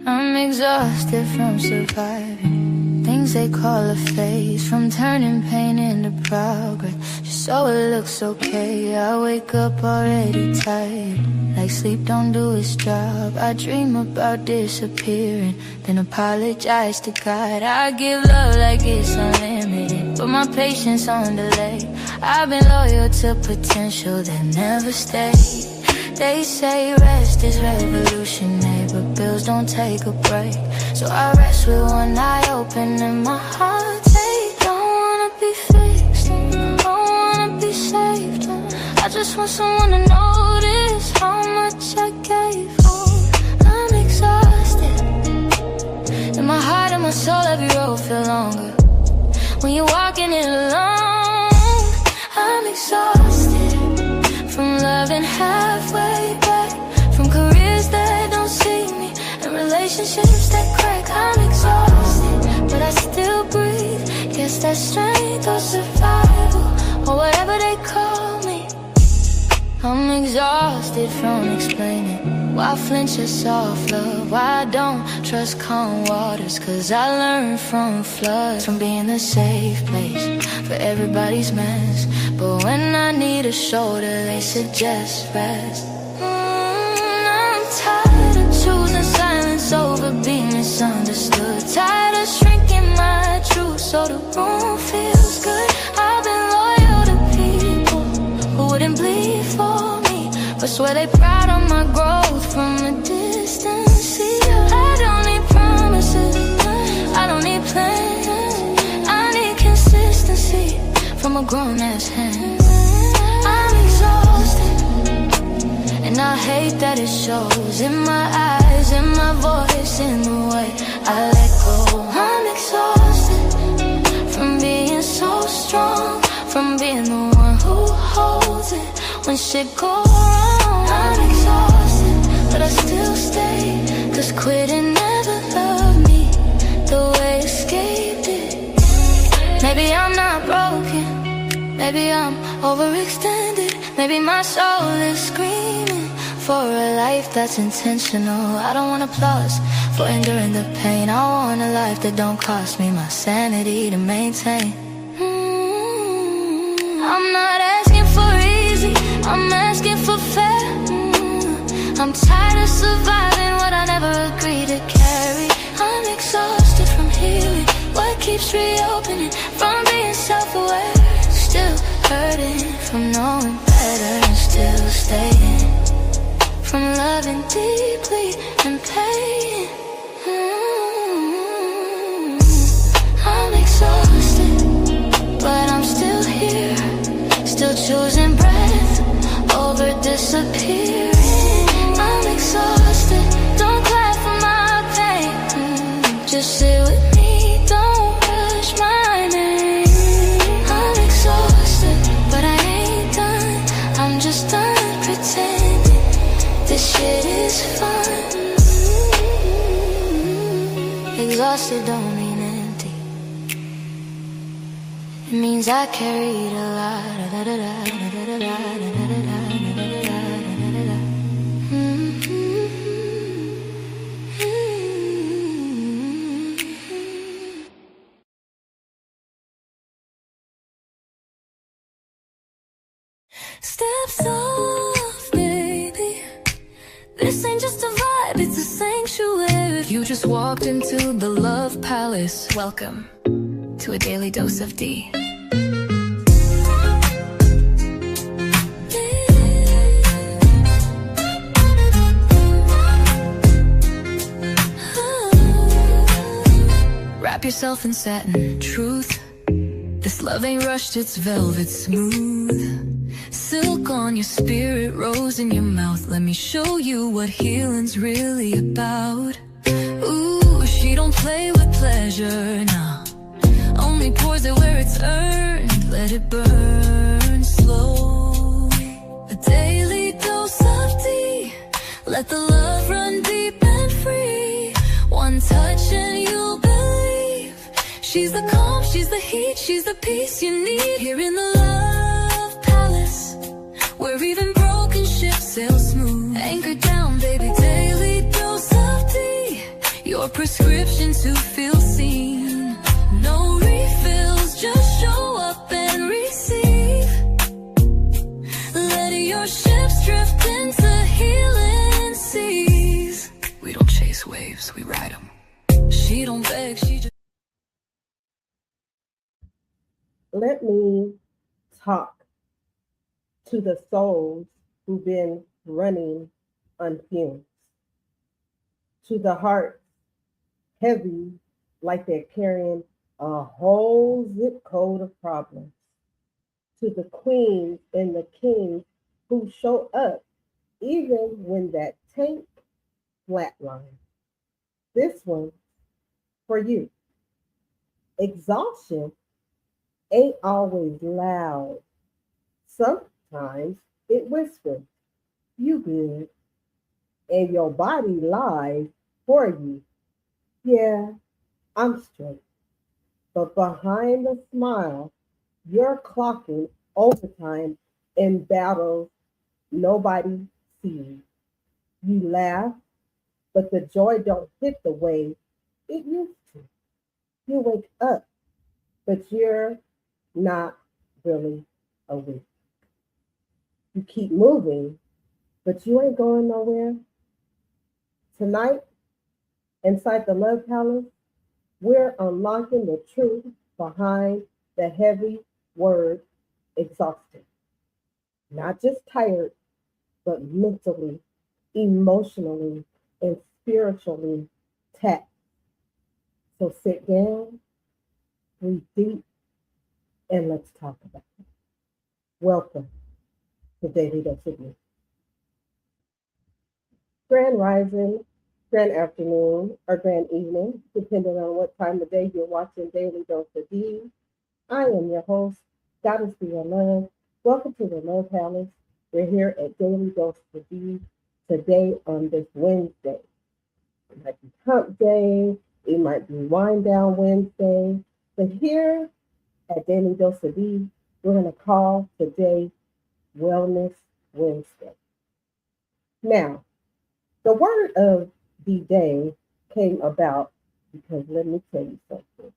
I'm exhausted from surviving things they call a phase, from turning pain into progress just so it looks okay. I wake up already tired, like sleep don't do its job. I dream about disappearing, then apologize to God. I give love like it's unlimited, but my patience on delay. I've been loyal to potential that never stayed. They say rest is revolutionary, but bills don't take a break. So I rest with one eye open and my heart take. Don't wanna be fixed, don't wanna be saved. I just want someone to notice how much I gave. Oh, I'm exhausted. In my heart and my soul, every road feel longer when you're walking it alone. I'm exhausted from loving halfway back, from careers that don't see me, and relationships that crack. I'm exhausted, but I still breathe. Guess that's strength or survival, or whatever they call me. I'm exhausted from explaining why I flinch at soft love, why I don't trust calm waters. Cause I learned from floods, from being the safe place for everybody's mess. But when I need a shoulder, they suggest rest. I'm tired of choosing silence over being misunderstood. Tired of shrinking my truth so the room feels good. I've been loyal to people who wouldn't bleed for me, but swear they proud of my growth from a distance. See, I don't need promises, I don't need plans, I need consistency from a grown-ass hand. I'm exhausted, and I hate that it shows in my eyes, in my voice, in the way I let go. I'm exhausted from being so strong, from being the one who holds it when shit goes wrong. I'm exhausted, but I still stay, cause quitting never loved me the way escaped it. Maybe I'm not broken, maybe I'm overextended, maybe my soul is screaming for a life that's intentional. I don't want applause for enduring the pain, I want a life that don't cost me my sanity to maintain. I'm not asking for easy, I'm asking for fair. I'm tired of surviving what I never agreed to carry. I'm exhausted from healing, what keeps reopening, from being self-aware, still hurting from knowing better and still staying, from loving deeply and paying. I'm exhausted, but I'm still here, still choosing breath over disappearing. I'm exhausted, don't cry for my pain, just sit with me, don't rush my name. I'm exhausted, but I ain't done, I'm just done pretending this shit is fun. Exhausted don't mean empty, it means I carried a lot. Steps off, baby. This ain't just a vibe, it's a sanctuary. You just walked into the Love Palace. Welcome to a daily dose of D. Wrap yourself in satin truth. This love ain't rushed, it's velvet smooth. Silk on your spirit, rose in your mouth. Let me show you what healing's really about. Ooh, she don't play with pleasure, nah. Only pours it where it's earned. Let it burn slow. A daily dose of D. Let the love run deep and free. One touch and you'll believe. She's the calm, she's the heat, she's the peace you need. Here in the Love Palace, where even broken ships sail smooth. Anchored down, baby, daily dose of D. prescription to feel seen. No refills, just show up and receive. Let your ships drift into healing seas. We don't chase waves, we ride them. She don't beg, she just... Let me talk to the souls who've been running on fumes, to the hearts heavy like they're carrying a whole zip code of problems, to the queens and the kings who show up even when that tank flatlines. This one for you. Exhaustion ain't always loud. Sometimes it whispers, you good, and your body lies for you. Yeah, I'm straight. But behind the smile, you're clocking overtime in battles nobody sees. You laugh, but the joy don't hit the way it used to. You wake up, but you're not really awake. You keep moving, but you ain't going nowhere. Tonight, inside the Love Palace, we're unlocking the truth behind the heavy word exhausted. Not just tired, but mentally, emotionally, and spiritually taxed. So sit down, breathe deep, and let's talk about it. Welcome to Daily Dose of You. Grand rising, grand afternoon, or grand evening, depending on what time of day you're watching Daily Dose of D. I am your host, Goddess Be Your Love. Welcome to the Love Palace. We're here at Daily Dose of D today on this Wednesday. It might be hump day, it might be wind down Wednesday, but here at Daily Dose of D, we're going to call today Wellness Wednesday. Now, the word of the day came about because let me tell you something.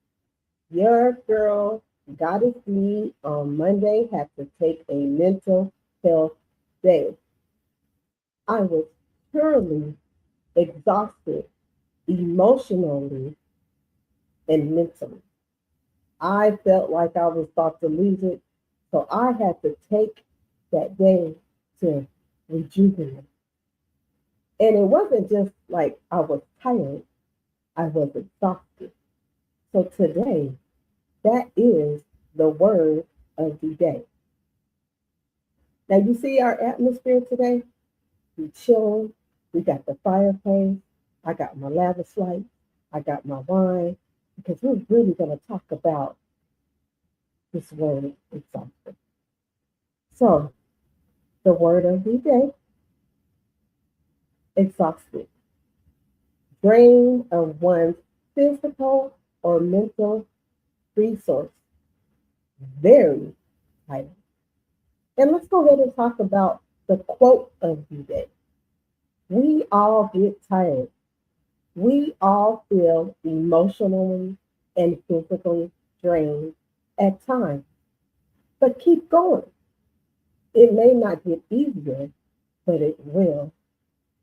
Your girl, Goddess B, on Monday had to take a mental health day. I was thoroughly exhausted emotionally and mentally. I felt like I was about to lose it, so I had to take that day to rejuvenate. And it wasn't just like I was tired, I was exhausted. So today, that is the word of the day. Now you see our atmosphere today? We chilling, we got the fireplace, I got my lavish light, I got my wine, because we're really going to talk about this word exhaustion. So, the word of the day, exhausted. Drain of one's physical or mental resource. Very tight. And let's go ahead and talk about the quote of the day. We all get tired. We all feel emotionally and physically drained at times. But keep going. It may not get easier, but it will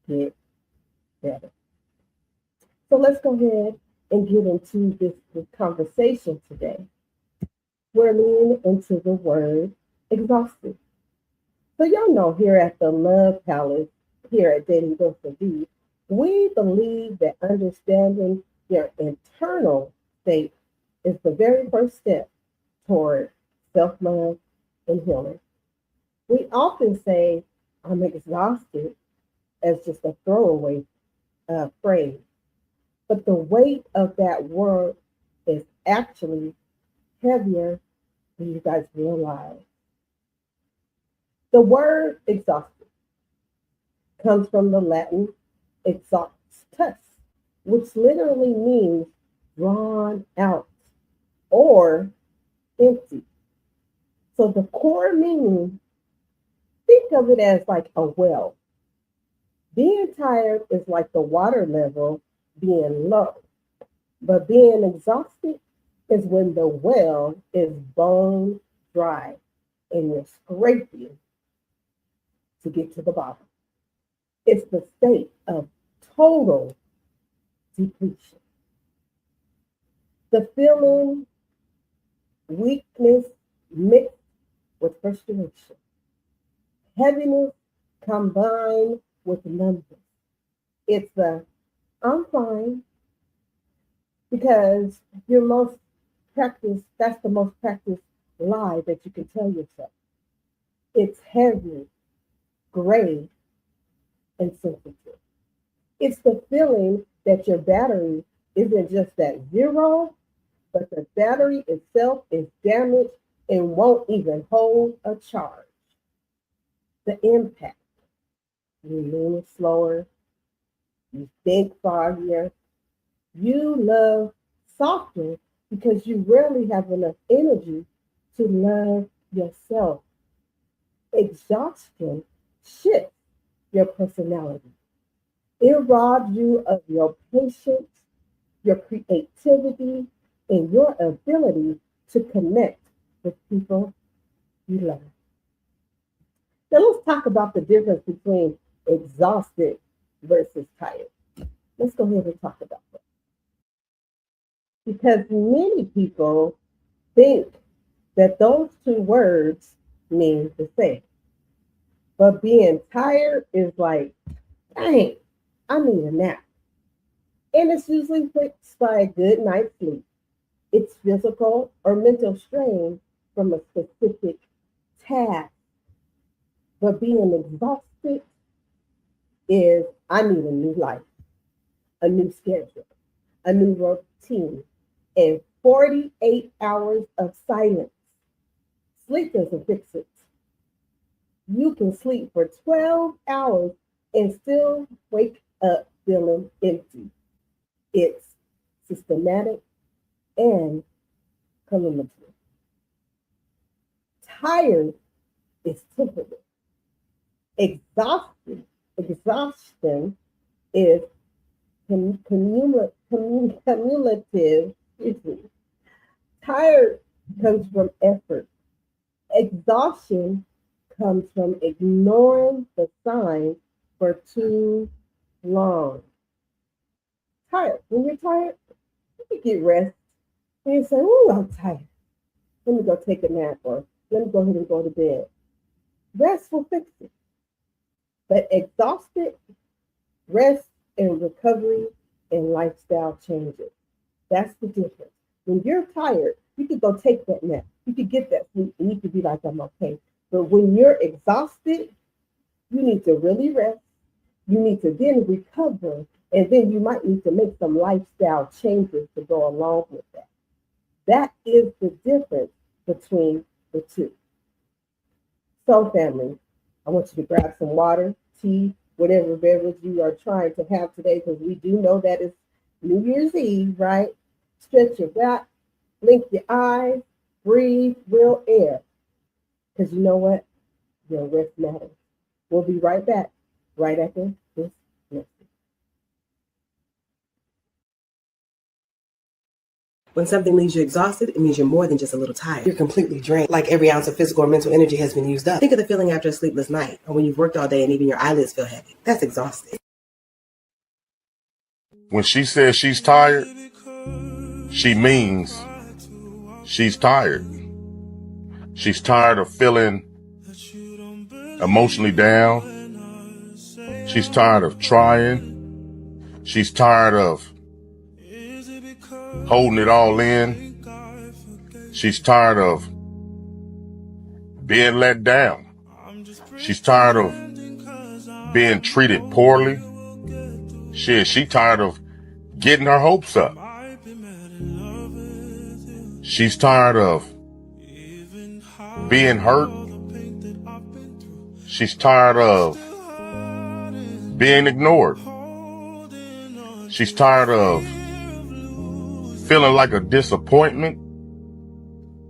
get better. So let's go ahead and get into this conversation today. We're leaning into the word exhausted. So y'all know here at the Love Palace, here at Daily Dose of D, we believe that understanding your internal state is the very first step toward self-love and healing. We often say, I'm exhausted, as just a throwaway phrase. But the weight of that word is actually heavier than you guys realize. The word exhausted comes from the Latin exhaustus, which literally means drawn out or empty. So the core meaning, think of it as like a well. Being tired is like the water level being low. But being exhausted is when the well is bone dry and you're scraping to get to the bottom. It's the state of total depletion. The feeling weakness mixed with frustration, heaviness combined with numbness. It's the I'm fine because your most practiced, that's the most practiced lie that you can tell yourself. It's heavy, gray, and sensitive. It's the feeling that your battery isn't just at zero, but the battery itself is damaged and won't even hold a charge. The impact. You move slower, you think foggier, you love softer because you rarely have enough energy to love yourself. Exhaustion shifts your personality. It robs you of your patience, your creativity, and your ability to connect with people you love. Now let's talk about the difference between exhausted versus tired. Let's go ahead and talk about that. Because many people think that those two words mean the same. But being tired is like, dang, I need a nap. And it's usually fixed by a good night's sleep. It's physical or mental strain from a specific task. But being exhausted is, I need a new life, a new schedule, a new routine, and 48 hours of silence. Sleep doesn't fix it. You can sleep for 12 hours and still wake up feeling empty. It's systematic and cumulative. Tired is temporary. Exhaustion is cumulative. Excuse me. Tired comes from effort. Exhaustion comes from ignoring the signs for too long. Tired. When you're tired, you get rest. And you say, oh, I'm tired. Let me go take a nap or let me go ahead and go to bed. Rest will fix it. But exhausted, rest and recovery and lifestyle changes. That's the difference. When you're tired, you could go take that nap. You could get that sleep and you could be like, I'm okay. But when you're exhausted, you need to really rest. You need to then recover. And then you might need to make some lifestyle changes to go along with that. That is the difference between the two. So, family, I want you to grab some water, tea, whatever beverage you are trying to have today, because we do know that it's New Year's Eve, right? Stretch your back, blink your eyes, breathe real air. Because you know what? Your rest matters. We'll be right back, right after this message. When something leaves you exhausted, it means you're more than just a little tired. You're completely drained, like every ounce of physical or mental energy has been used up. Think of the feeling after a sleepless night, or when you've worked all day and even your eyelids feel heavy. That's exhausted. When she says she's tired, she means she's tired. She's tired of feeling emotionally down. She's tired of trying. She's tired of holding it all in. She's tired of being let down. She's tired of being treated poorly. She tired of getting her hopes up. She's tired of being hurt. She's tired of being ignored. She's tired of feeling like a disappointment.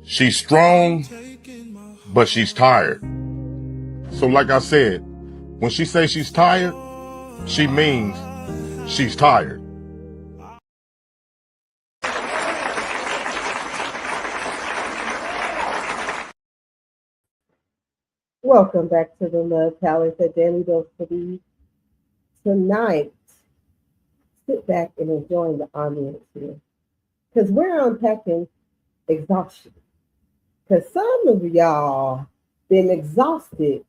She's strong, but she's tired. So like I said, when she says she's tired, she means she's tired. Welcome back to the Love Palace at Daily Dose for Thee. Tonight, sit back and enjoy the ambiance here. Because we're unpacking exhaustion. Because some of y'all been exhausted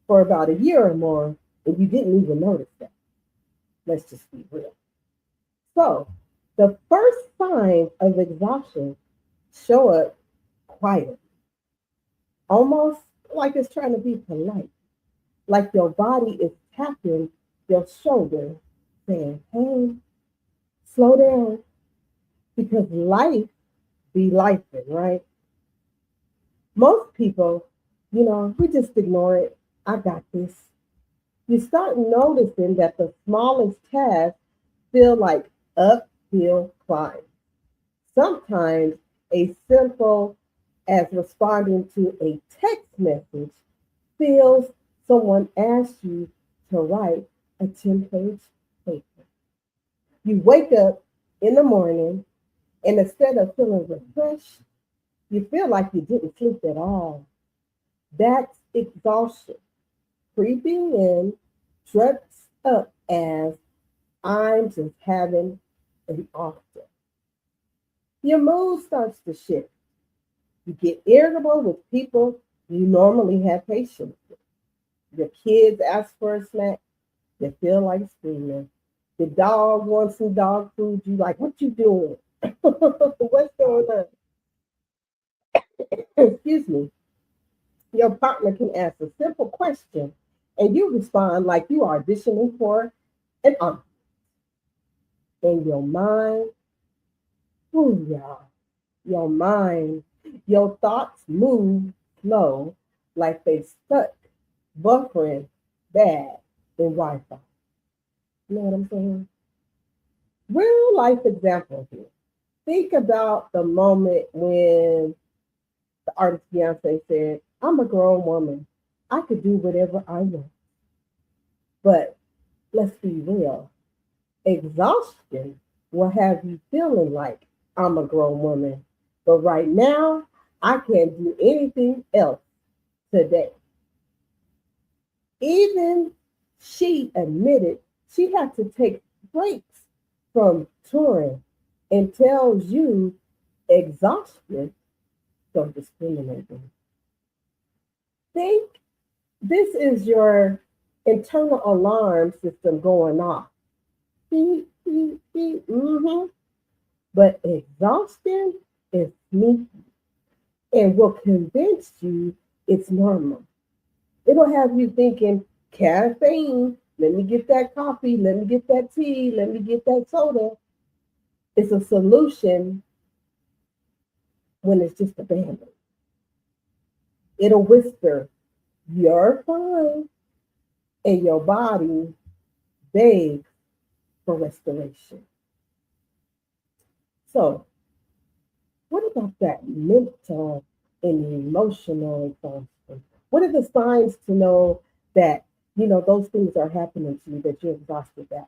for about a year or more and you didn't even notice that. Let's just be real. So, the first signs of exhaustion show up quietly, almost like it's trying to be polite, like your body is tapping your shoulder, saying, hey, slow down, because life be lifing, right? Most people, we just ignore it. I got this. You start noticing that the smallest tasks feel like uphill climb. Sometimes a simple as responding to a text message feels someone asked you to write a 10-page paper. You wake up in the morning and instead of feeling refreshed, you feel like you didn't sleep at all. That's exhaustion creeping in, dressed up as I'm just having an off day. Your mood starts to shift. You get irritable with people you normally have patience with. Your kids ask for a snack, you feel like screaming. The dog wants some dog food, you like, what you doing? What's going on? Excuse me. Your partner can ask a simple question and you respond like you are auditioning for an audition. In your mind, ooh, y'all, your mind, your thoughts move slow like they stuck, buffering bad in Wi-Fi. You know what I'm saying? Real life example here. Think about the moment when the artist Beyonce said, I'm a grown woman. I could do whatever I want. But let's be real. Exhaustion will have you feeling like I'm a grown woman. But right now, I can't do anything else today. Even she admitted she had to take breaks from touring and tells you exhaustion don't discriminate. Think this is your internal alarm system going off. Beep, beep, beep. But exhaustion is sneaky and will convince you it's normal. It'll have you thinking, caffeine, let me get that coffee, let me get that tea, let me get that soda. It's a solution when it's just a band-aid. It'll whisper, you're fine, and your body begs for restoration. So, what about that mental and emotional exhaustion? What are the signs to know that, those things are happening to you, that you're exhausted that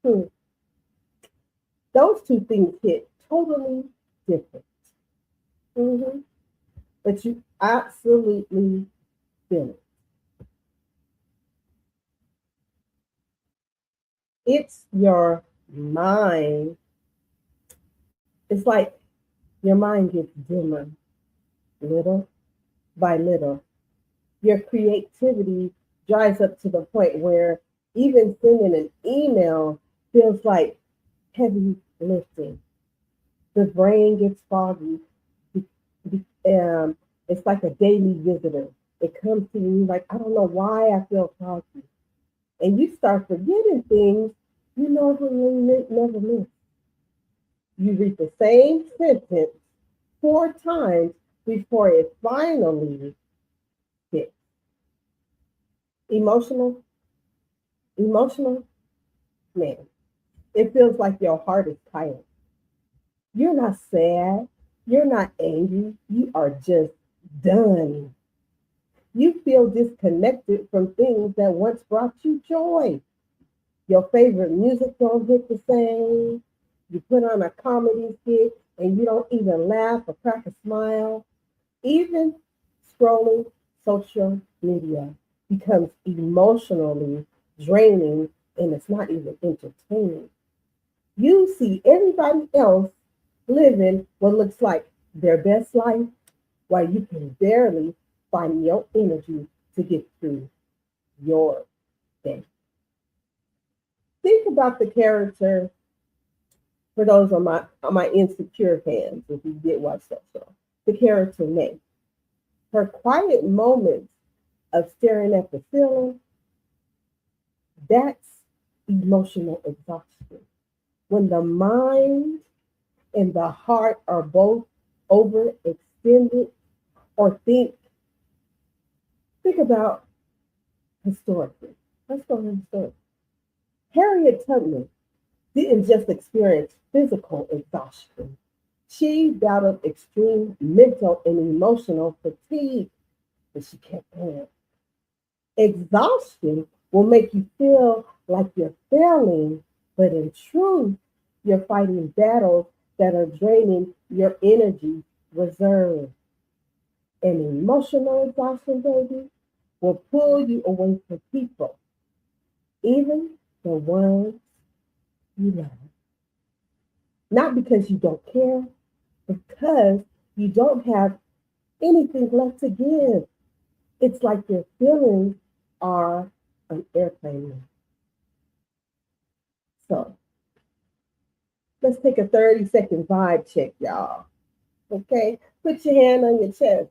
way? Those two things hit totally different. But you absolutely feel it. It's your mind. It's like your mind gets dimmer little by little. Your creativity dries up to the point where even sending an email feels like heavy lifting. The brain gets foggy. It's like a daily visitor. It comes to you like, I don't know why I feel foggy. And you start forgetting things you never missed. You read the same sentence 4 times before it finally hits. Emotional, man. It feels like your heart is tired. You're not sad. You're not angry. You are just done. You feel disconnected from things that once brought you joy. Your favorite music don't hit the same. You put on a comedy skit and you don't even laugh or crack a smile. Even scrolling social media becomes emotionally draining and it's not even entertaining. You see everybody else living what looks like their best life while you can barely find your energy to get through your day. Think about the character for those on my insecure fans, if you did watch that show. The character May. Her quiet moments of staring at the ceiling, that's emotional exhaustion. When the mind and the heart are both overextended, or think about historically. Let's go historically. Harriet Tubman didn't just experience physical exhaustion. She battled extreme mental and emotional fatigue, but she kept going. Exhaustion will make you feel like you're failing, but in truth, you're fighting battles that are draining your energy reserve. And emotional exhaustion, baby, will pull you away from people, even the ones you love. Not because you don't care, but because you don't have anything left to give. It's like your feelings are an airplane mode. So let's take a 30-second vibe check, y'all. Okay? Put your hand on your chest.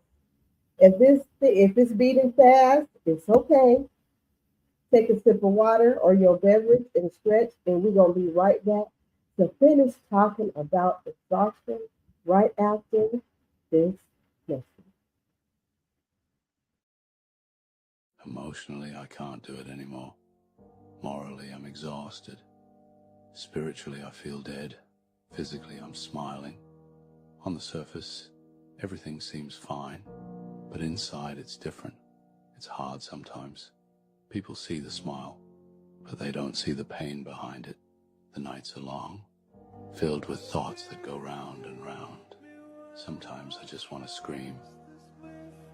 If it's beating fast, it's okay. Take a sip of water or your beverage and stretch, and we're going to be right back to finish talking about exhaustion right after this lesson. Emotionally, I can't do it anymore. Morally, I'm exhausted. Spiritually, I feel dead. Physically, I'm smiling. On the surface, everything seems fine, but inside it's different. It's hard sometimes. People see the smile, but they don't see the pain behind it. The nights are long, filled with thoughts that go round and round. Sometimes I just want to scream,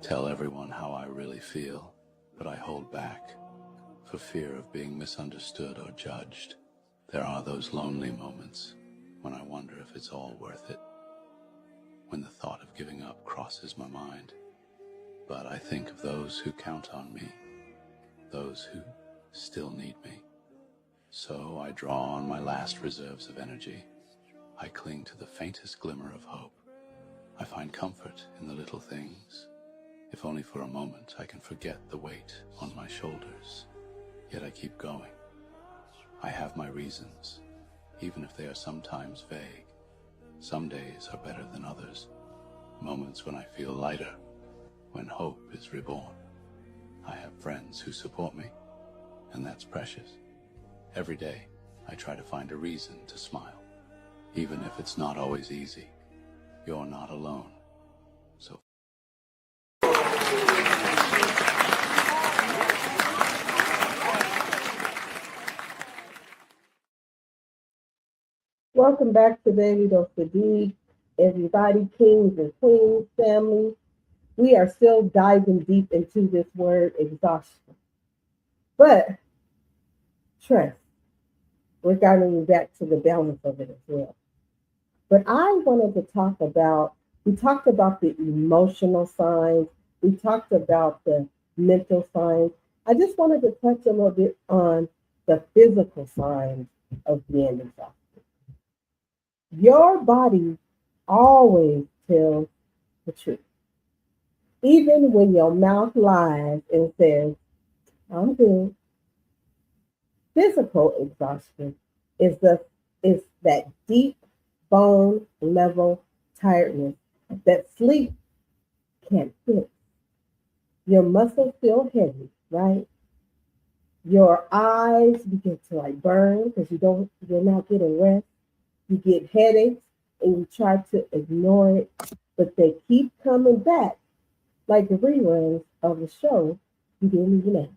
tell everyone how I really feel, but I hold back for fear of being misunderstood or judged. There are those lonely moments when I wonder if it's all worth it, when the thought of giving up crosses my mind. But I think of those who count on me, those who still need me. So I draw on my last reserves of energy. I cling to the faintest glimmer of hope. I find comfort in the little things. If only for a moment I can forget the weight on my shoulders. Yet I keep going. I have my reasons, even if they are sometimes vague. Some days are better than others. Moments when I feel lighter, when hope is reborn. I have friends who support me, and that's precious. Every day, I try to find a reason to smile, even if it's not always easy. You're not alone. So Welcome back to Baby Don't Fatigue, everybody, kings and queens, family. We are still diving deep into this word exhaustion. But trust, we're getting back to the balance of it as well. But I wanted to we talked about the emotional signs, we talked about the mental signs. I just wanted to touch a little bit on the physical signs of being exhausted. Your body always tells the truth. Even when your mouth lies and says, I'm good. Physical exhaustion is that deep bone level tiredness that sleep can't fix. Your muscles feel heavy, right? Your eyes begin to burn because you're not getting rest. You get headaches and you try to ignore it, but they keep coming back like the reruns of a show you didn't even ask.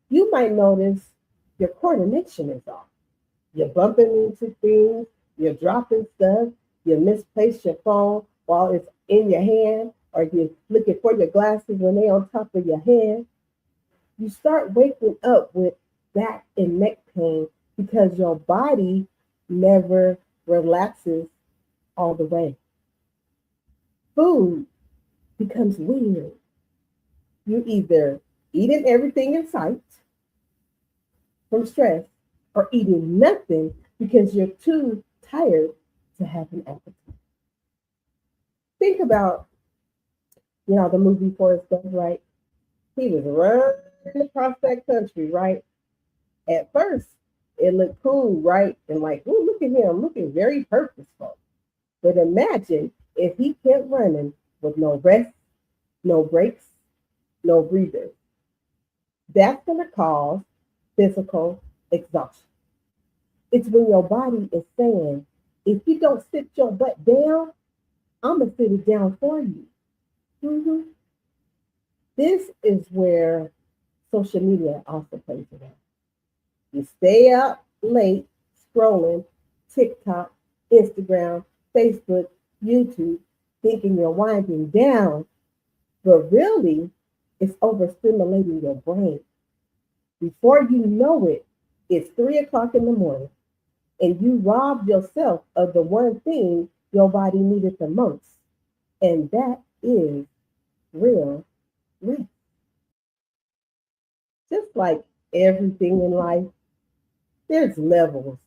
You might notice your coordination is off. You're bumping into things, you're dropping stuff, you misplace your phone while it's in your hand. or you're looking for your glasses when they're on top of your head. You start waking up with back and neck pain because your body never relaxes all the way. Food becomes weird. You either eating everything in sight from stress or eating nothing because you're too tired to have an appetite. Think about, the movie Forrest Gump, right? He was running across that country, right? At first, it looked cool, right? And like, oh, look at him, looking very purposeful. But imagine if he kept running with no rest, no breaks, no breathers. That's going to cause physical exhaustion. It's when your body is saying, if you don't sit your butt down, I'm going to sit it down for you. Mm-hmm. This is where social media also plays a role. You stay up late scrolling TikTok, Instagram, Facebook, YouTube, thinking you're winding down, but really it's overstimulating your brain. Before you know it, it's 3 o'clock in the morning, and you robbed yourself of the one thing your body needed the most, and that is real rest. Just like everything in life, there's levels.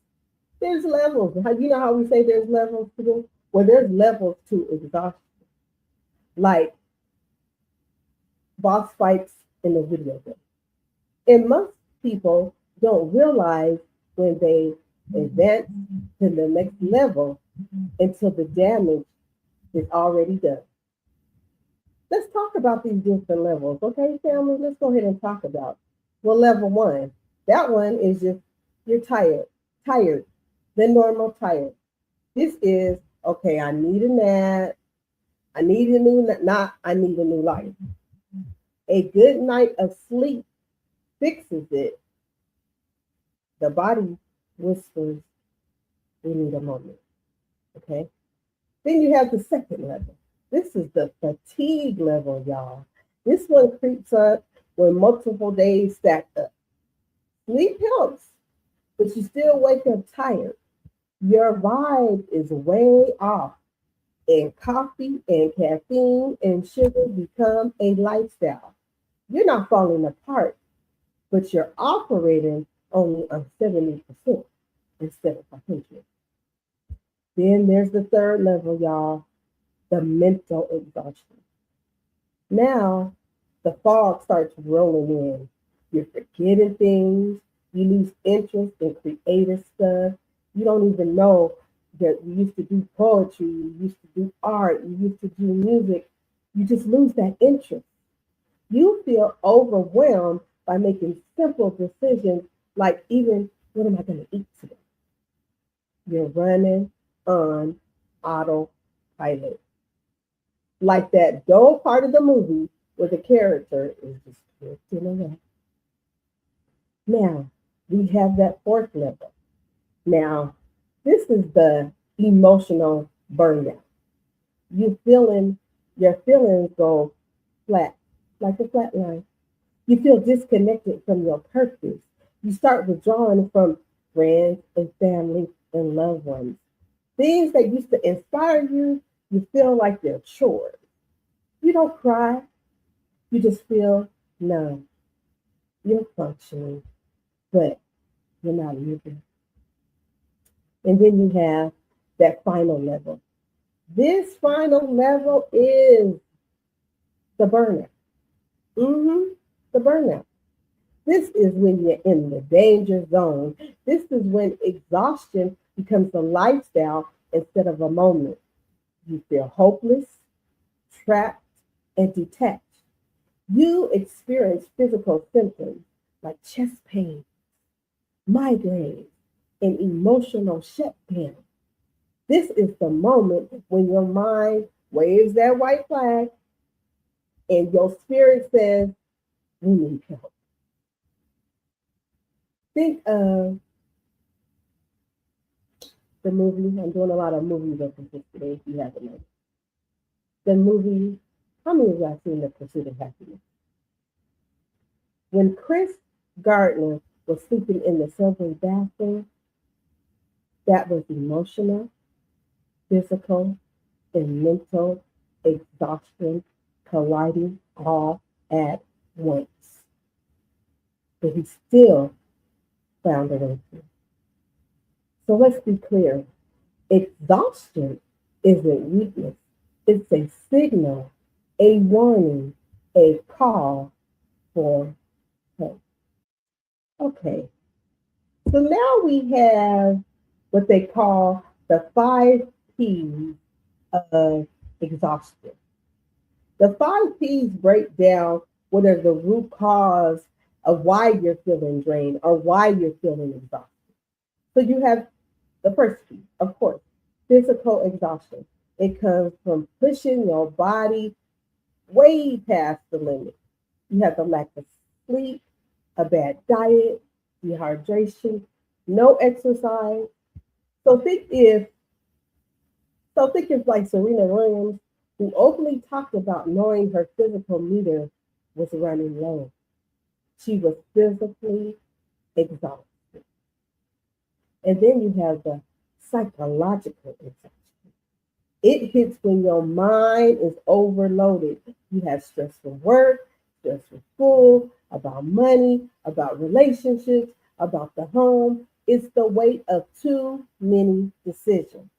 There's levels. You know how we say there's levels to this? Well, there's levels to exhaustion. Like boss fights in the video game. And most people don't realize when they advance to the next level until the damage is already done. Let's talk about these different levels, okay, family? Let's go ahead and talk about. Well, level one, that one is just you're tired, the normal tired. This is okay. I need a nap. I need a new life. A good night of sleep fixes it. The body whispers, we need a moment. Okay. Then you have the second level. This is the fatigue level, y'all. This one creeps up when multiple days stack up. Sleep helps, but you still wake up tired. Your vibe is way off, and coffee and caffeine and sugar become a lifestyle. You're not falling apart, but you're operating only on 70% instead of 100. Then there's the third level, y'all, the mental exhaustion. Now, the fog starts rolling in. You're forgetting things. You lose interest in creative stuff. You don't even know that you used to do poetry, you used to do art, you used to do music. You just lose that interest. You feel overwhelmed by making simple decisions like even, what am I going to eat today? You're running on autopilot. Like that dull part of the movie where the character is just drifting away. Now, we have that fourth level. Now, this is the emotional burnout. Your feelings go flat, like a flat line. You feel disconnected from your purpose. You start withdrawing from friends and family and loved ones. Things that used to inspire you, you feel like they're chores. You don't cry, you just feel numb. You're functioning, but you're not living. And then you have that final level. This final level is the burnout. The burnout. This is when you're in the danger zone. This is when exhaustion becomes a lifestyle instead of a moment. You feel hopeless, trapped, and detached. You experience physical symptoms like chest pain, migraines, and emotional shutdown. This is the moment when your mind waves that white flag and your spirit says, we need help. Think of the movie. I'm doing a lot of movie references today, if you haven't noticed. The movie How many of y'all seen The Pursuit of Happiness? When Chris Gardner was sleeping in the subway bathroom, that was emotional, physical, and mental exhaustion colliding all at once. But he still found a way through. So let's be clear. Exhaustion isn't weakness. It's a signal, a warning, a call for help. Okay, so now we have what they call the 5 P's of exhaustion. The 5 P's break down what are the root cause of why you're feeling drained or why you're feeling exhausted. So you have the first P, of course, physical exhaustion. It comes from pushing your body way past the limit. You have the lack of sleep, a bad diet, dehydration, no exercise. So think if like Serena Williams, who openly talked about knowing her physical meter was running low. She was physically exhausted. And then you have the psychological exhaustion. It hits when your mind is overloaded. You have stress from work, stress from school, about money, about relationships, about the home. It's the weight of too many decisions.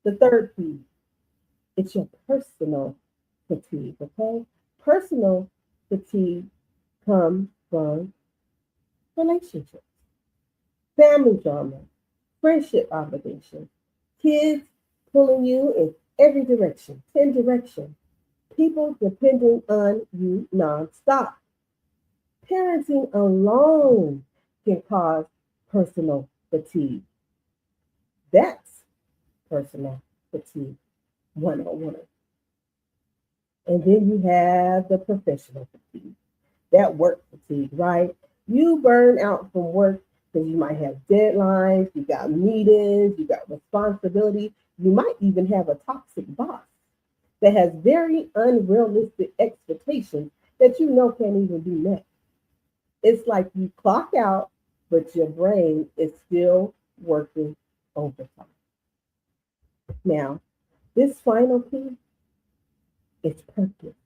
The third P, it's your personal fatigue, okay? Personal fatigue comes from relationships, family drama, friendship obligations, kids pulling you in every direction, 10 directions, people depending on you nonstop. Parenting alone can cause personal fatigue. That's personal fatigue 101. And then you have the professional fatigue, that work fatigue, right? You burn out from work because you might have deadlines, you got meetings, you got responsibility. You might even have a toxic boss that has very unrealistic expectations that you know can't even be met. It's like you clock out, but your brain is still working overtime. Now, this final P is purpose.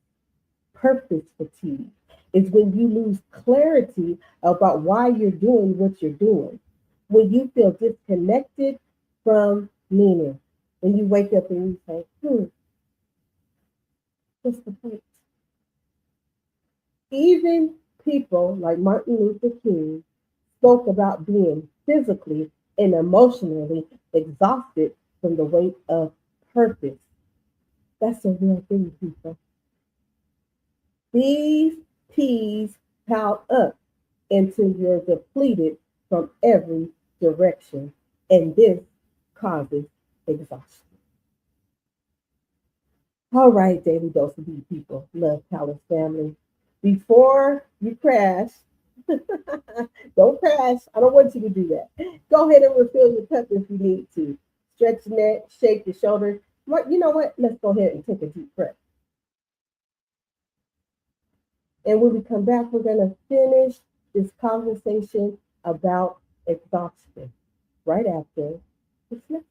Purpose fatigue is when you lose clarity about why you're doing what you're doing, when you feel disconnected from meaning, when you wake up and you say, what's the point? Even people like Martin Luther King spoke about being physically and emotionally exhausted from the weight of purpose. That's a real thing, people. These P's pile up until you're depleted from every direction, and this causes exhaustion. All right, Daily Dose of D people, Love Palace family. Before you crash, don't crash. I don't want you to do that. Go ahead and refill your cup if you need to. Stretch your neck, shake your shoulders. You know what? Let's go ahead and take a deep breath. And when we come back, we're going to finish this conversation about exhaustion right after this message.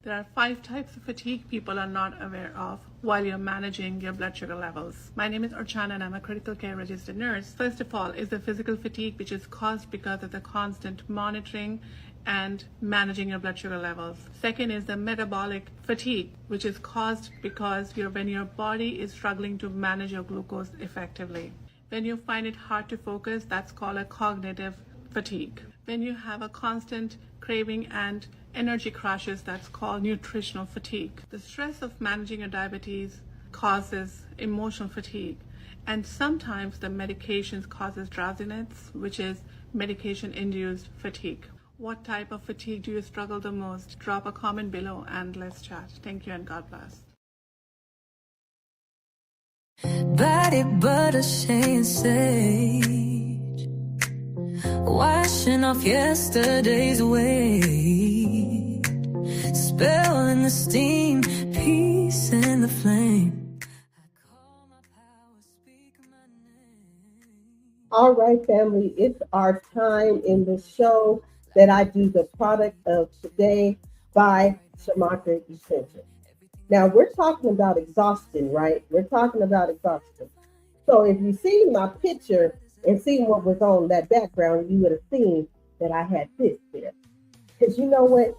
There are 5 types of fatigue people are not aware of while you're managing your blood sugar levels. My name is Archana and I'm a critical care registered nurse. First of all is the physical fatigue, which is caused because of the constant monitoring and managing your blood sugar levels. Second is the metabolic fatigue, which is caused because when your body is struggling to manage your glucose effectively. When you find it hard to focus, that's called a cognitive fatigue. When you have a constant craving and energy crashes, that's called nutritional fatigue. The stress of managing your diabetes causes emotional fatigue, and sometimes the medications causes drowsiness, which is medication-induced fatigue. What type of fatigue do you struggle the most? Drop a comment below and let's chat. Thank you and God bless. Body butter, shea and sage. washing off yesterday's weight, spell in the steam, peace in the flame. All right, family, it's our time in the show that I do the product of today by Shamaka Essential. Now, we're talking about exhaustion, right? We're talking about exhaustion. So if you see my picture and see what was on that background, you would have seen that I had this there. Because you know what?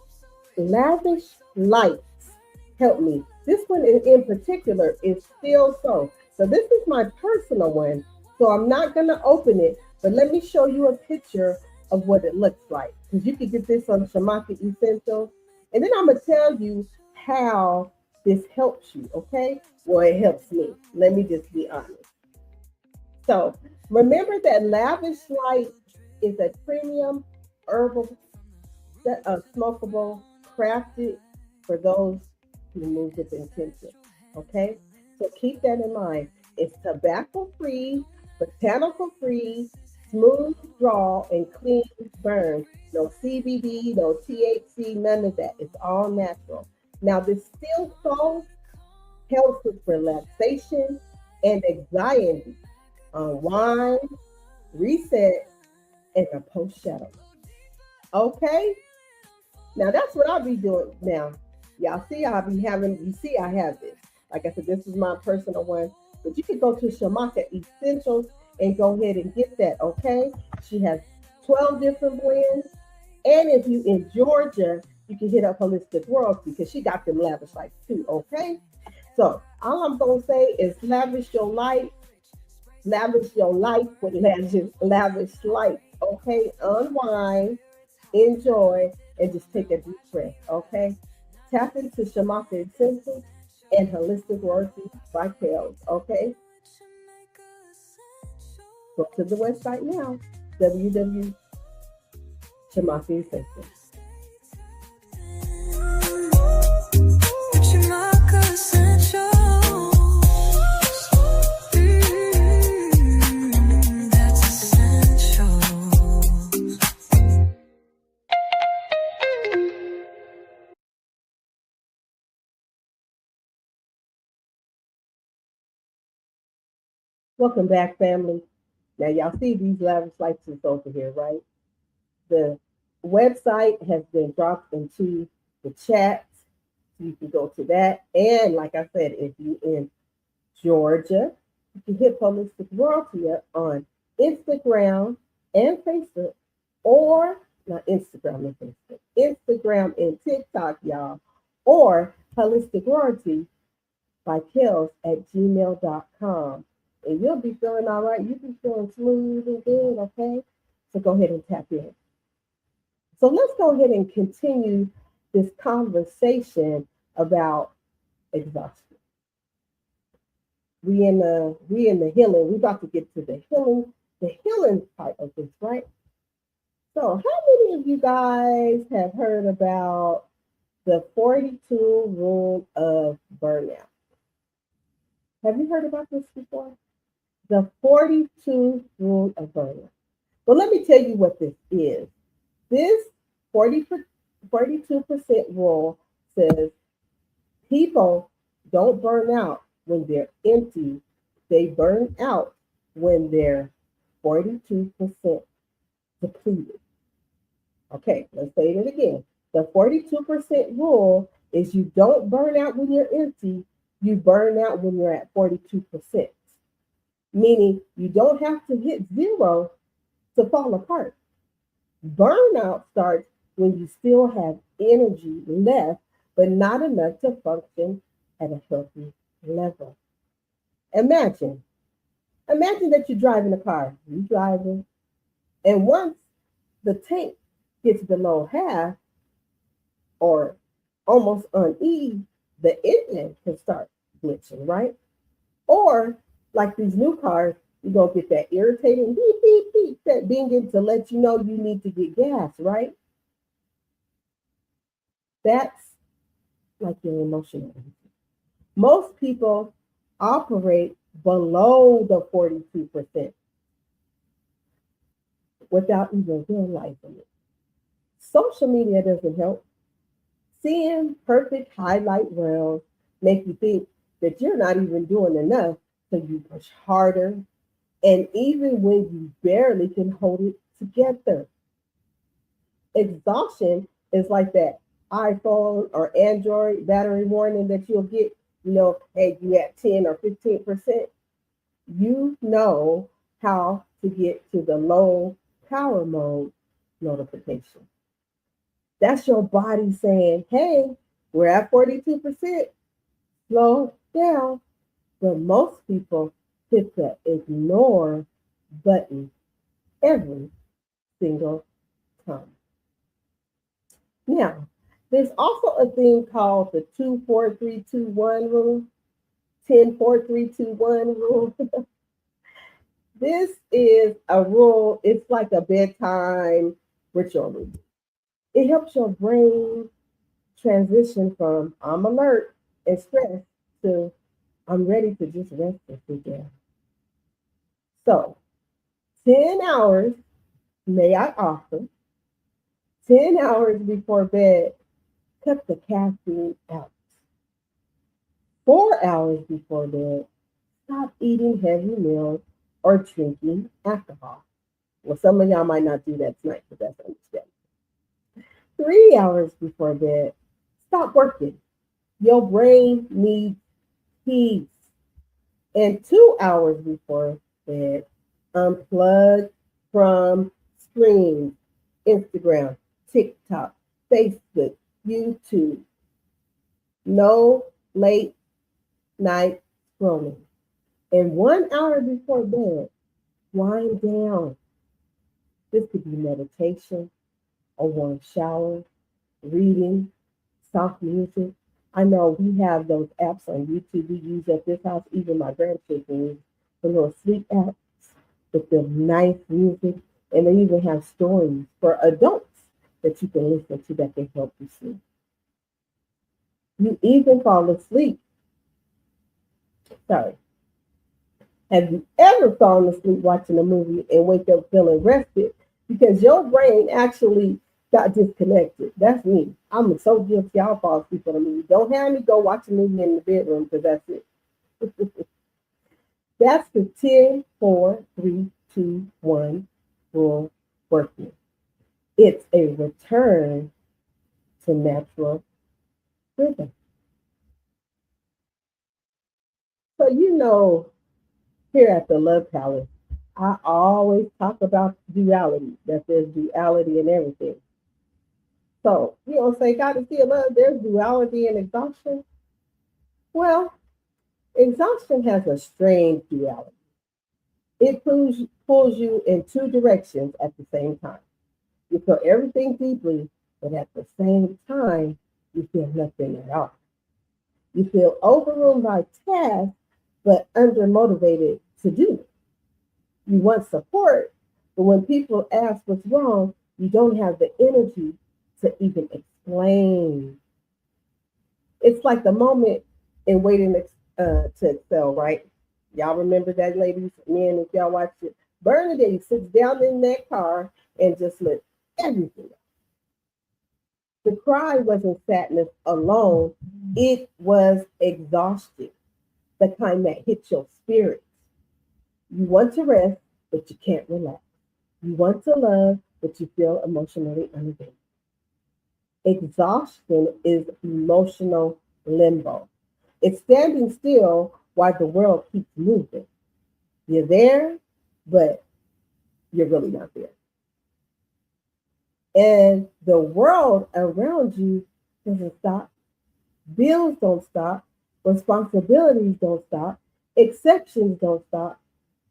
Lavish lights help me. This one in particular is still so. So this is my personal one. So I'm not going to open it, but let me show you a picture of what it looks like. Because you can get this on Shamaka Essential. And then I'm going to tell you how this helps you, okay? Well, it helps me. Let me just be honest. So remember that Lavish Light is a premium herbal, smokable, crafted for those who move with intention. Okay, so keep that in mind. It's tobacco-free, botanical-free, smooth draw, and clean burn. No CBD, no THC, none of that. It's all natural. Now, this still salt helps with relaxation and anxiety, unwind, reset, and a post shadow. Okay? Now that's what I'll be doing now. Y'all see I'll be having, you see I have this. Like I said, this is my personal one. But you can go to Shamaka Essentials and go ahead and get that, okay? She has 12 different blends. And if you in Georgia, you can hit up Holistic World because she got them lavish lights too, okay? So all I'm gonna say is lavish your life with lavish light, okay? Unwind, enjoy, and just take a deep breath, okay? Tap into Shamaka Essentials and Holistic Royalty by Kels, okay? Go to the website now, www.shamakaessentials. Welcome back, family. Now, y'all see these lavish lights is over here, right? The website has been dropped into the chat. You can go to that. And like I said, if you're in Georgia, you can hit Holistic Royalty up on Instagram and Facebook, or not Instagram and Facebook, Instagram and TikTok, y'all, or Holistic Royalty by Kels at gmail.com. And you'll be feeling all right. You'll be feeling smooth and good, okay? So go ahead and tap in. So let's go ahead and continue this conversation about exhaustion. We in the healing. We're about to get to the healing part of this, right? So how many of you guys have heard about the 42 rule of burnout? Have you heard about this before? The 42 rule of burnout. Well, let me tell you what this is. This 42% rule says people don't burn out when they're empty. They burn out when they're 42% depleted. Okay, let's say it again. The 42% rule is you don't burn out when you're empty. You burn out when you're at 42%. Meaning you don't have to hit zero to fall apart. Burnout starts when you still have energy left, but not enough to function at a healthy level. Imagine that you're driving a car. You're driving, and once the tank gets below half or almost on E, the engine can start glitching, right? Or like these new cars, you're going to get that irritating beep, beep, beep, that dinging to let you know you need to get gas, right? That's like your emotional energy. Most people operate below the 42%. without even realizing it. Social media doesn't help. Seeing perfect highlight reels make you think that you're not even doing enough, so you push harder, and even when you barely can hold it together. Exhaustion is like that iPhone or Android battery warning that you'll get, hey, you at 10 or 15%. You know how to get to the low power mode notification. That's your body saying, hey, we're at 42%. Slow down. But most people hit the ignore button every single time. Now, there's also a thing called the 2-4-3-2-1 rule, 10-4-3-2-1 rule. This is a rule, it's like a bedtime ritual. It helps your brain transition from I'm alert and stressed to I'm ready to just rest and sit down. So, 10 hours, may I offer, 10 hours before bed, cut the caffeine out. 4 hours before bed, stop eating heavy meals or drinking alcohol. Well, some of y'all might not do that tonight, but that's understandable. 3 hours before bed, stop working. Your brain needs peace. And 2 hours before bed, unplug from screens, Instagram, TikTok, Facebook, YouTube. No late night scrolling. And 1 hour before bed, wind down. This could be meditation, a warm shower, reading, soft music. I know we have those apps on YouTube we use at this house, even my grandchildren use the little sleep apps with the nice music. And they even have stories for adults that you can listen to that can help you sleep. You even fall asleep. Sorry. Have you ever fallen asleep watching a movie and wake up feeling rested? Because your brain actually got disconnected. That's me. I'm so guilty. I'll fall asleep on a movie. Don't have me go watch a movie in the bedroom because that's it. That's the 10-4-3-2-1 rule working. It's a return to natural rhythm. So here at the Love Palace, I always talk about duality, that there's duality in everything. So, say God is still love, there's duality in exhaustion. Well, exhaustion has a strange duality. It pulls you in two directions at the same time. You feel everything deeply, but at the same time, you feel nothing at all. You feel overwhelmed by tasks, but undermotivated to do it. You want support, but when people ask what's wrong, you don't have the energy to even explain. It's like the moment in Waiting to Excel, right? Y'all remember that, ladies, men, if y'all watch it. Bernadette sits down in that car and just lets everything out. The cry wasn't sadness alone, it was exhaustion, the kind that hits your spirit. You want to rest, but you can't relax. You want to love, but you feel emotionally unavailable. Exhaustion is emotional limbo. It's standing still while the world keeps moving. You're there, but you're really not there. And the world around you doesn't stop. Bills don't stop. Responsibilities don't stop. Exceptions don't stop.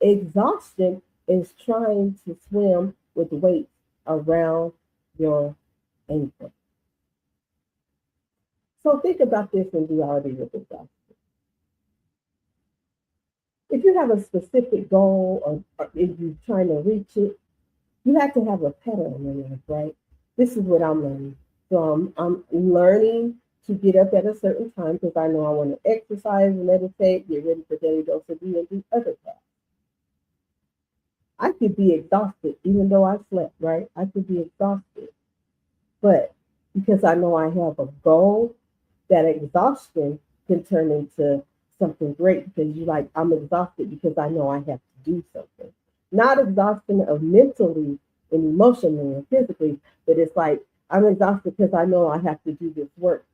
Exhaustion is trying to swim with weights around your ankle. So think about this in duality with exhaustion. If you have a specific goal or if you're trying to reach it, you have to have a pattern in your life, right? This is what I'm learning. So I'm learning to get up at a certain time because I know I want to exercise, meditate, get ready for daily dose of D, and do other tasks. I could be exhausted even though I slept, right? I could be exhausted. But because I know I have a goal, that exhaustion can turn into something great because you like, I'm exhausted because I know I have to do something. Not exhaustion of mentally and emotionally and physically, but it's like I'm exhausted because I know I have to do this work.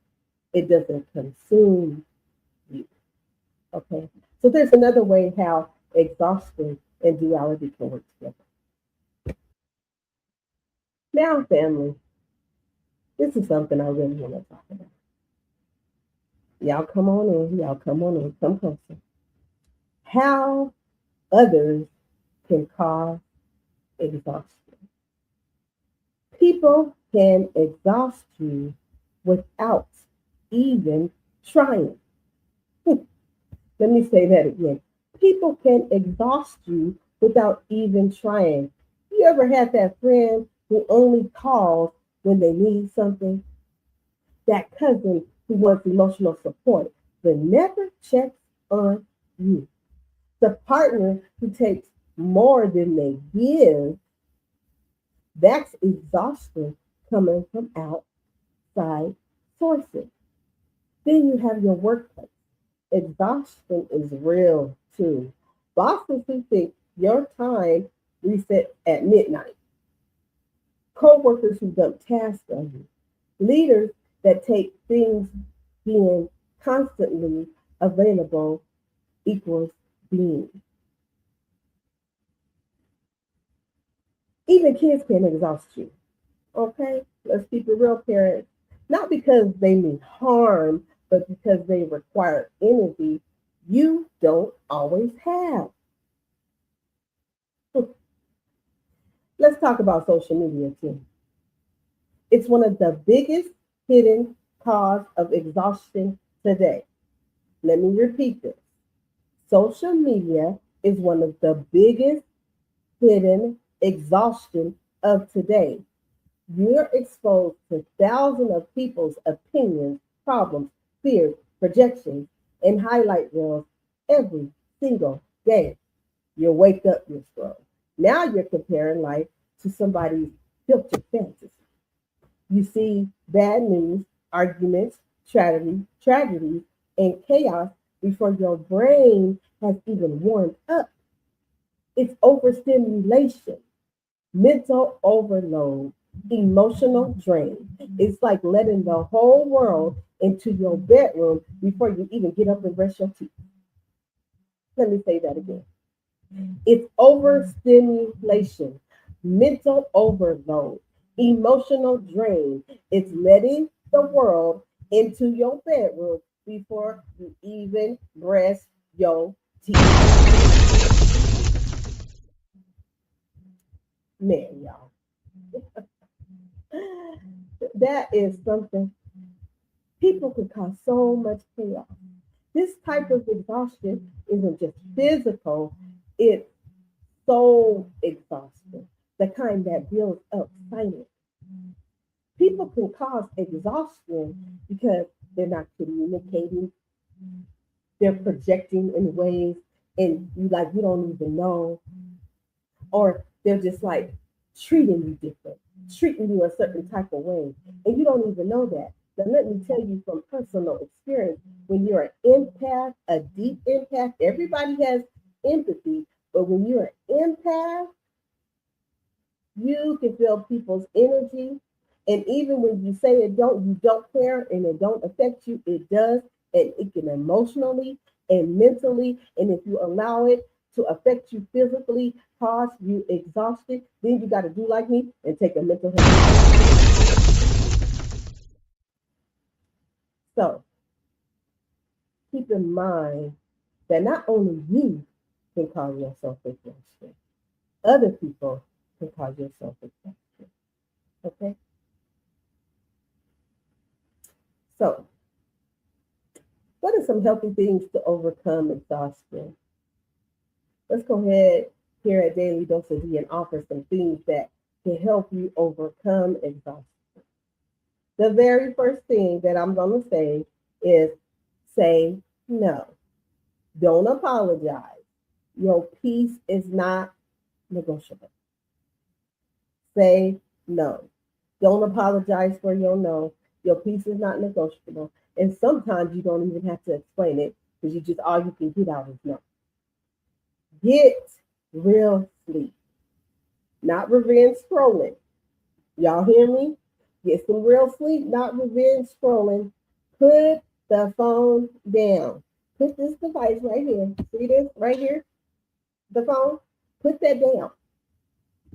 It doesn't consume you. Okay. So there's another way how exhaustion and duality can work together. Now, family, this is something I really want to talk about. Y'all come on in. Y'all come on in. Come closer. How others can cause exhaustion. People can exhaust you without even trying. Let me say that again. People can exhaust you without even trying. You ever had that friend who only calls when they need something? That cousin who wants emotional support but never checks on you? The partner who takes more than they give? That's exhaustion coming from outside sources. Then you have your workplace. Exhaustion is real too. Bosses who think your time resets at midnight. Co-workers who dump tasks on you. Leaders that take things being constantly available equals being. Even kids can exhaust you. Okay? Let's keep it real, parents. Not because they mean harm, but because they require energy you don't always have. Let's talk about social media too. It's one of the biggest hidden cause of exhaustion today. Let me repeat this. Social media is one of the biggest hidden exhaustion of today. You're exposed to thousands of people's opinions, problems, fears, projections, and highlight reels every single day. You wake up, you scroll. Now you're comparing life to somebody's filtered fantasy. You see bad news, arguments, tragedies, and chaos before your brain has even warmed up. It's overstimulation, mental overload, emotional drain. It's like letting the whole world into your bedroom before you even get up and brush your teeth. Let me say that again. It's overstimulation, mental overload, emotional drain. It's letting the world into your bedroom before you even brush your teeth. Man, y'all. That is something. People can cause so much chaos. This type of exhaustion isn't just physical, it's soul exhaustion, the kind that builds up silently. People can cause exhaustion because they're not communicating, they're projecting in ways and you don't even know, or they're just like treating you different, treating you a certain type of way, and you don't even know that. Now, let me tell you from personal experience, when you're an empath, a deep empath, everybody has empathy, but when you're an empath, you can feel people's energy. And even when you say you don't care and it don't affect you, it does. And it can emotionally and mentally. And if you allow it to affect you physically, cause you exhausted, then you got to do like me and take a mental health. So keep in mind that not only you can cause yourself exhaustion, other people can cause yourself exhaustion. Okay? So, what are some healthy things to overcome exhaustion? Let's go ahead here at Daily Dose of D and offer some things that can help you overcome exhaustion. The very first thing that I'm going to say is say no. Don't apologize. Your peace is not negotiable. Say no. Don't apologize for your no. Your peace is not negotiable. And sometimes you don't even have to explain it because you just all you can get out is no. Get real sleep, not revenge scrolling. Y'all hear me? Get some real sleep, not revenge scrolling. Put the phone down. Put this device right here. See this right here? The phone? Put that down.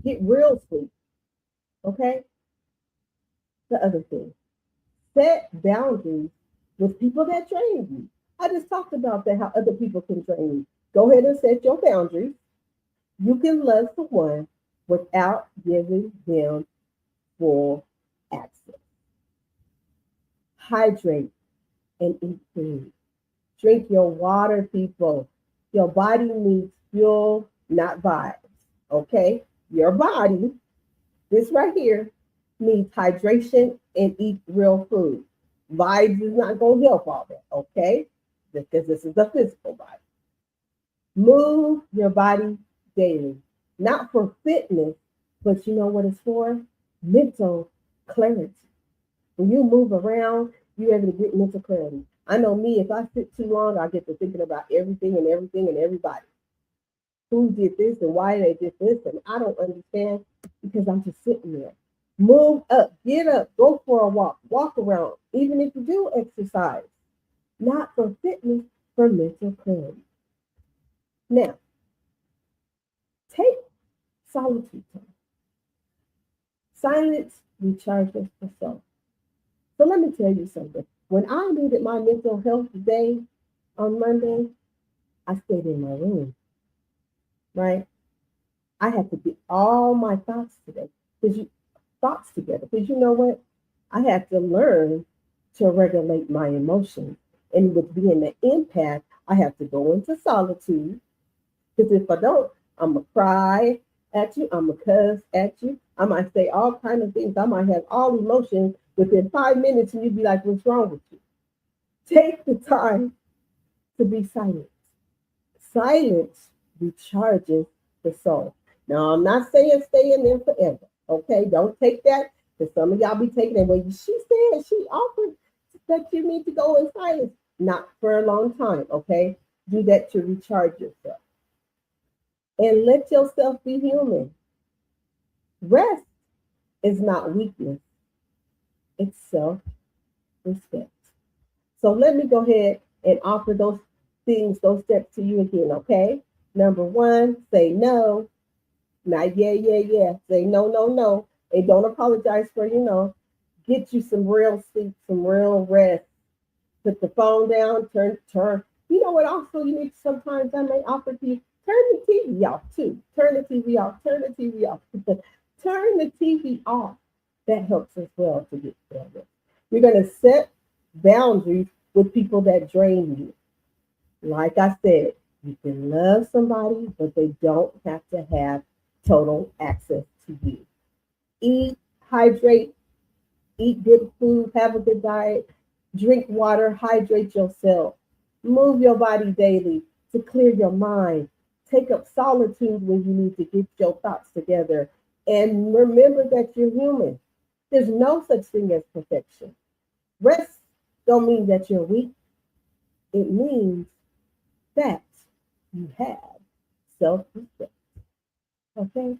Get real sleep. Okay? The other thing. Set boundaries with people that drain you. I just talked about that, how other people can drain you. Go ahead and set your boundaries. You can love someone without giving them full access. Hydrate and eat food. Drink your water, people. Your body needs fuel, not vibes. Okay? Your body, this right here, needs hydration and eat real food. Vibes is not going to help all that, okay? Because this is a physical body. Move your body daily. Not for fitness, but you know what it's for? Mental clarity. When you move around, you're able to get mental clarity. I know me, if I sit too long, I get to thinking about everything and everybody. Who did this and why they did this, and I don't understand because I'm just sitting there. Move up, get up, go for a walk around, even if you do exercise. Not for fitness, for mental clarity. Now, take solitude time. Silence recharges the soul. So let me tell you something. When I needed my mental health day on Monday, I stayed in my room, right? I had to get all my thoughts today together. Because you know what? I had to learn to regulate my emotions. And with being an empath, I have to go into solitude. Because if I don't, I'm going to cry at you. I'm going to cuss at you. I might say all kinds of things. I might have all emotions within 5 minutes and you'd be like, what's wrong with you? Take the time to be silent. Silence recharges the soul. Now, I'm not saying stay in there forever. Okay, don't take that because some of y'all be taking it. Well, she said she offered that you need to go in silence. Not for a long time, okay? Do that to recharge yourself. And let yourself be human. Rest is not weakness, it's self-respect. So let me go ahead and offer those things, those steps to you again, okay? Number one, say no. Not yeah. Say no. And don't apologize for Get you some real sleep, some real rest. Put the phone down, turn. You know what also you need sometimes I may offer to you? Turn the TV off too. Turn the TV off. Turn the TV off. That helps as well to get better. You're going to set boundaries with people that drain you. Like I said, you can love somebody, but they don't have to have total access to you. Eat, hydrate, eat good food, have a good diet, drink water, hydrate yourself. Move your body daily to clear your mind. Take up solitude when you need to get your thoughts together. And remember that you're human. There's no such thing as perfection. Rest don't mean that you're weak. It means that you have self-respect. Okay?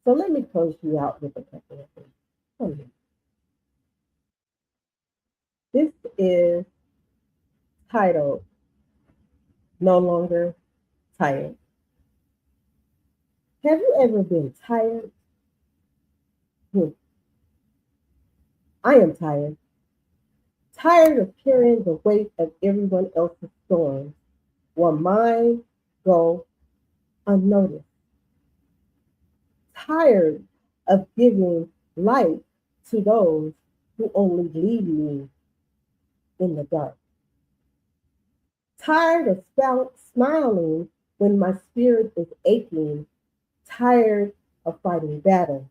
So let me close you out with a couple of things. This is titled No Longer Tired. Have you ever been tired? I am tired. Tired of carrying the weight of everyone else's storms while mine go unnoticed. Tired of giving light to those who only leave me in the dark. Tired of smiling when my spirit is aching. Tired of fighting battles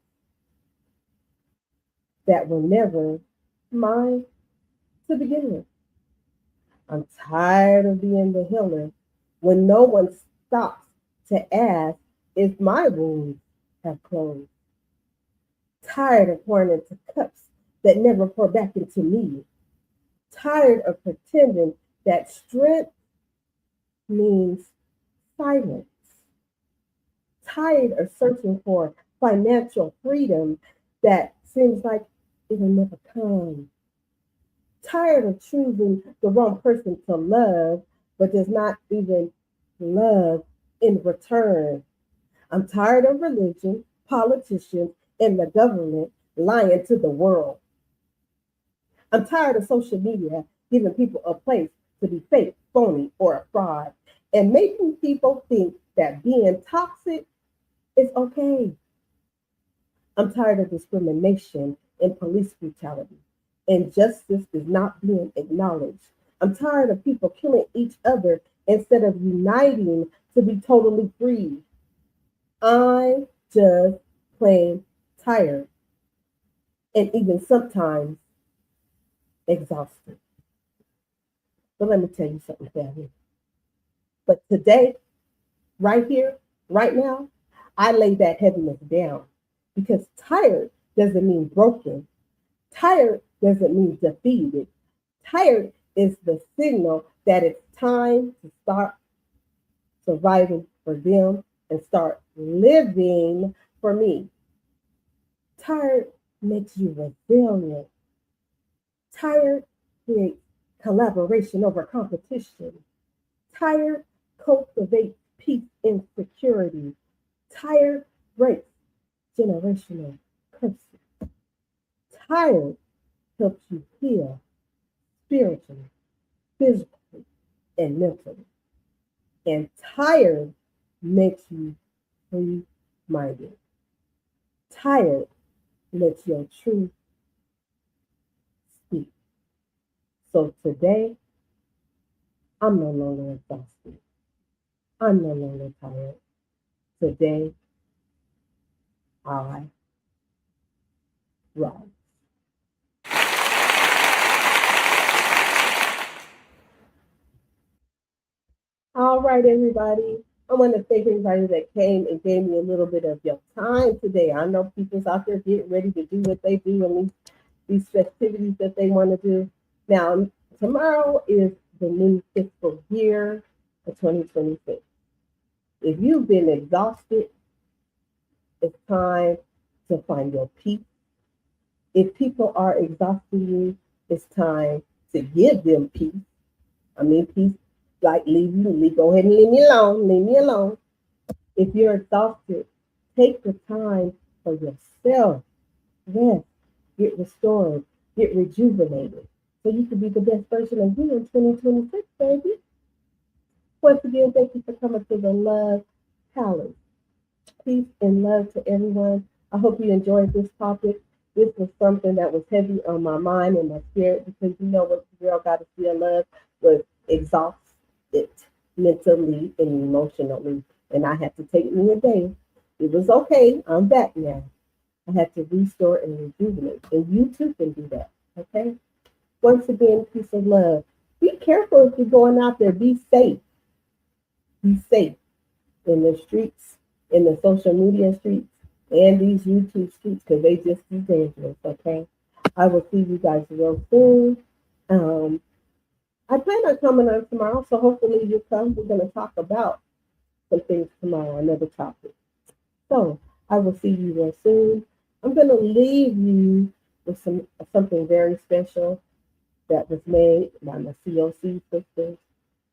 that were never mine to begin with. I'm tired of being the healer when no one stops to ask if my wounds have closed. Tired of pouring into cups that never pour back into me. Tired of pretending that strength means silence. Tired of searching for financial freedom that seems like it'll never come. Tired of choosing the wrong person to love, but does not even love in return. I'm tired of religion, politicians, and the government lying to the world. I'm tired of social media giving people a place to be fake, phony, or a fraud, and making people think that being toxic is okay. I'm tired of discrimination and police brutality. Injustice is not being acknowledged. I'm tired of people killing each other instead of uniting to be totally free. I'm just plain tired and even sometimes exhausted. But let me tell you something, family. But today, right here, right now, I lay that heaviness down because tired doesn't mean broken. Tired doesn't mean defeated. Tired is the signal that it's time to start surviving for them and start living for me. Tired makes you resilient. Tired creates collaboration over competition. Tired cultivates peace and security. Tired breaks generational curses. Tired helps you heal spiritually, physically, and mentally. And tired makes you free minded. Tired lets your truth speak. So today, I'm no longer exhausted. I'm no longer tired. Today, I rise. All right, everybody. I want to thank everybody that came and gave me a little bit of your time today. I know people's out there getting ready to do what they do and these festivities that they want to do. Now, tomorrow is the new fiscal year of 2026. If you've been exhausted, it's time to find your peace. If people are exhausting you, it's time to give them peace. I mean, peace, like go ahead and leave me alone, leave me alone. If you're exhausted, take the time for yourself. Rest, get restored, get rejuvenated, so you can be the best version of you in 2026, baby. Once again, thank you for coming to the Love Palace. Peace and love to everyone. I hope you enjoyed this topic. This was something that was heavy on my mind and my spirit because you know what the girl got to feel love was exhausted mentally and emotionally. And I had to take me a day. It was okay. I'm back now. I had to restore and rejuvenate. And you too can do that. Okay? Once again, peace and love. Be careful if you're going out there. Be safe. Be safe in the streets, in the social media streets, and these YouTube streets because they just as dangerous, okay? I will see you guys real soon. I plan on coming on tomorrow, so hopefully you come. We're going to talk about some things tomorrow, another topic. So I will see you real soon. I'm going to leave you with something very special that was made by my COC sisters,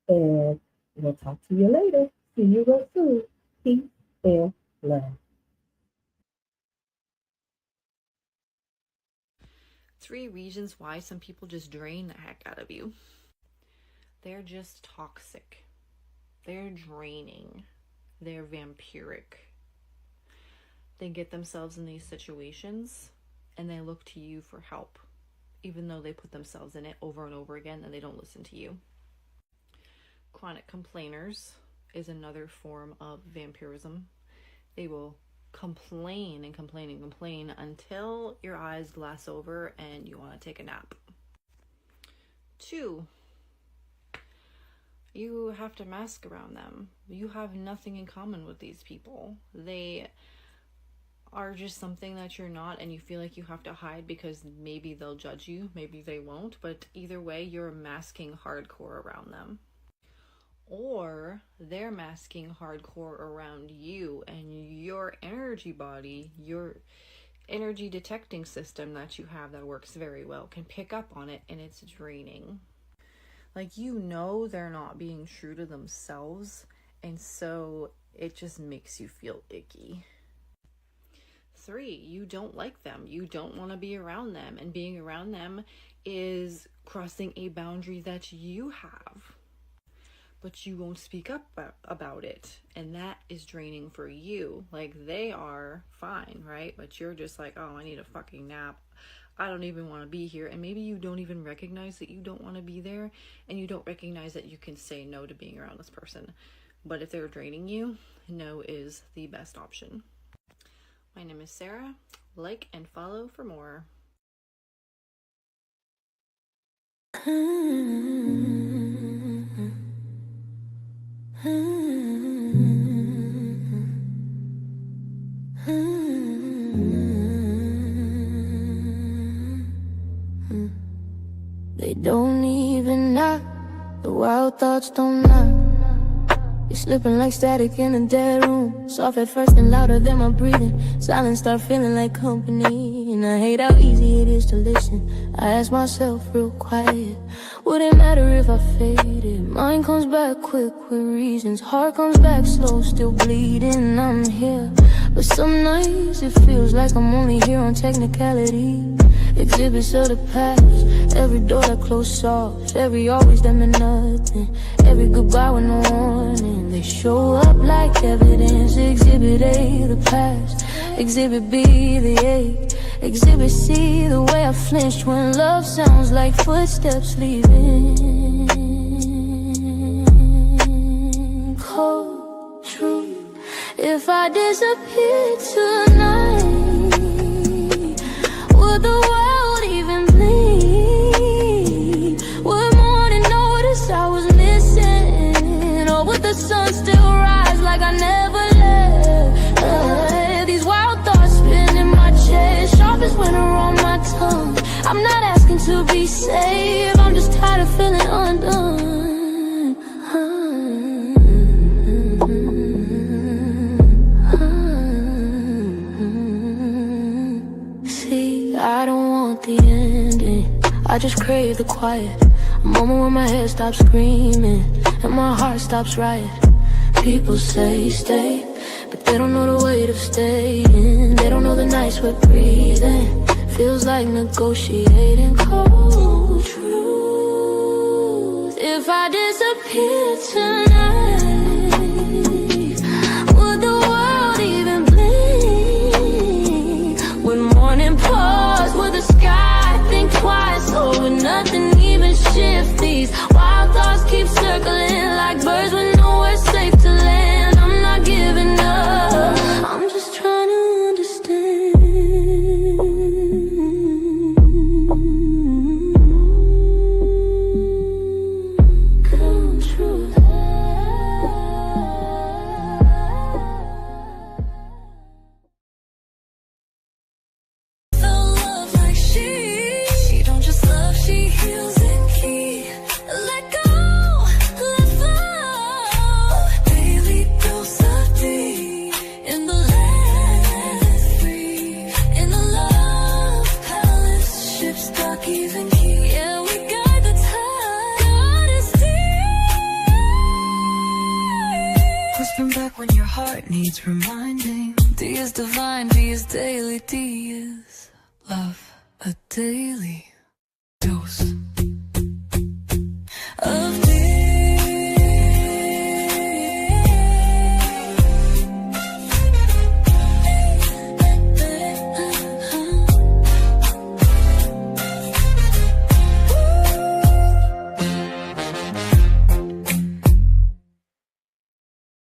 and we'll talk to you later. See you real soon. Peace and love. 3 reasons why some people just drain the heck out of you. They're just toxic. They're draining. They're vampiric. They get themselves in these situations and they look to you for help, even though they put themselves in it over and over again and they don't listen to you. Chronic complainers is another form of vampirism. They will complain and complain and complain until your eyes glass over and you want to take a nap. 2, You have to mask around them. You have nothing in common with these people. They are just something that you're not, and you feel like you have to hide because maybe they'll judge you, maybe they won't, but either way, you're masking hardcore around them. Or they're masking hardcore around you, and your energy body, your energy detecting system that you have that works very well can pick up on it, and it's draining. Like, you know, they're not being true to themselves, and so it just makes you feel icky. 3, you don't like them. You don't want to be around them, and being around them is crossing a boundary that you have, but you won't speak up about it, and that is draining for you. Like, they are fine, right? But you're just like, oh, I need a fucking nap. I don't even want to be here. And maybe you don't even recognize that you don't want to be there, and you don't recognize that you can say no to being around this person. But if they're draining you, no is the best option. My name is Sarah. Like and follow for more. They don't even knock, the wild thoughts don't knock. You're slipping like static in a dead room. Soft at first and louder than my breathing. Silence start feeling like company, and I hate how easy it is to listen. I ask myself real quiet, would it matter if I faded? Mind comes back quick with reasons. Heart comes back slow, still bleeding. I'm here, but some nights it feels like I'm only here on technicality. Exhibits of the past, every door that closed soft, every always that meant nothing, every goodbye with no warning. They show up like evidence. Exhibit A, the past. Exhibit B, the ache. Exhibit C, the way I flinched when love sounds like footsteps leaving. Cold truth, if I disappeared tonight, would the world even bleed? Would morning notice I was missing? Or would the sun still rise like I never left? These wild thoughts spin in my chest, sharp as winter on my tongue. I'm not asking to be saved, I'm just tired of feeling undone. I don't want the ending, I just crave the quiet. A moment when my head stops screaming and my heart stops rioting. People say stay, but they don't know the weight of staying. They don't know the nights we're breathing. Feels like negotiating. Cold truth, if I disappear tonight, would the world even blink? Would morning pause, would the sky think twice? Or would nothing even shift? These wild thoughts keep circling like birds with nowhere safe to land. I'm not giving up, I'm just trying to understand. Come true. She don't just love, she heals and keep. Let go, let flow. Daily dose of deep in the land free. In the love palace, ships dock even key. Yeah, we guide the tide. God is deep. Whispering back when your heart needs reminding. D is divine, D is daily, D is love. A daily dose.